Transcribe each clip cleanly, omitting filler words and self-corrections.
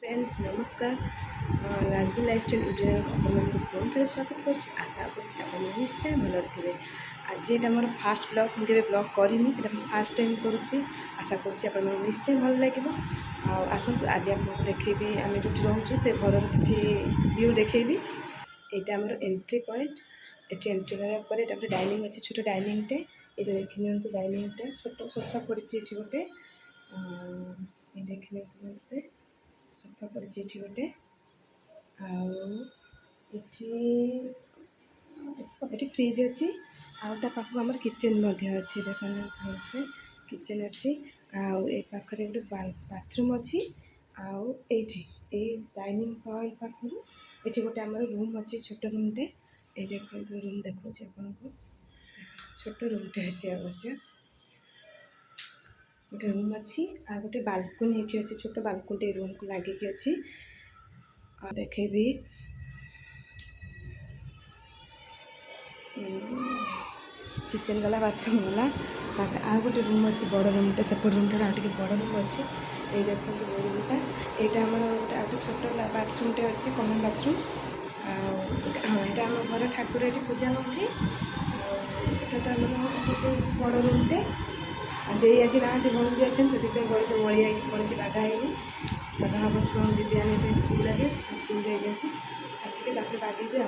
Friends नमस्कार Rajvi lifestyle video पुणी थे स्वागत कर आशा कर निश्चय भल थे आज ये मोर फास्ट ब्लॉग मुझे ब्लॉग करनी फास्ट टाइम करुच्ची आशा कर निश्चय भल लगे आसतु आज आपको देखेबी आम जो रोचु से घर किसी व्यू देखेबी यहाँ आम एंट्री पॉइंट ये एंट्री कराया डाइनिंग अच्छे छोट डाइनिंगटे ये देखनी डाइनिंगटा छोट सोफा पड़ी गोटे देखने से सोफा पड़ी गोटे आठी फ्रिज अच्छी पाख आम किचेन अच्छी देखने से किचेन अच्छी आखिर गोटे बाथरूम अच्छी आई डाइनिंग हॉल पाखर ये गोटे आम रूम अच्छी छोट रूमटे ये देखो रूम देखो आपको छोट रूमटे अच्छी अवश्य गोटे रूम अच्छी आ गोटे बालकनी ये अच्छी छोट बालकनी रूम को लगिकी अच्छी देखेबी किचेन गला बाथरूम गला आ गोटे रूम अच्छी बड़ रूमटे सेपट रूम ठार आगे बड़ रूम अच्छी ये देखो रूमटा यहाँ आम गोटे छोट बाथरूमटे अच्छी कमन बाथरूम हाँ यहाँ आम घर ठाकुर ये पूजा करते यहाँ तो आम गोटे बड़ रूमटे दे आज ना भौजी अच्छे तो से घर से मलिया पड़ी बाधा बाधा हम छुआ जी आने स्कूल आगे स्कूल जाइए आसिक बागेबी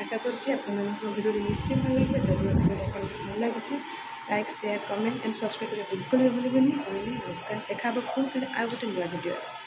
आशा कर निश्चय भल लगे जब भल लगे like share comment and subscribe बिल्कुल भी भूलें नमस्कार देखा पुणी आ गोटे नुआ भिडियो।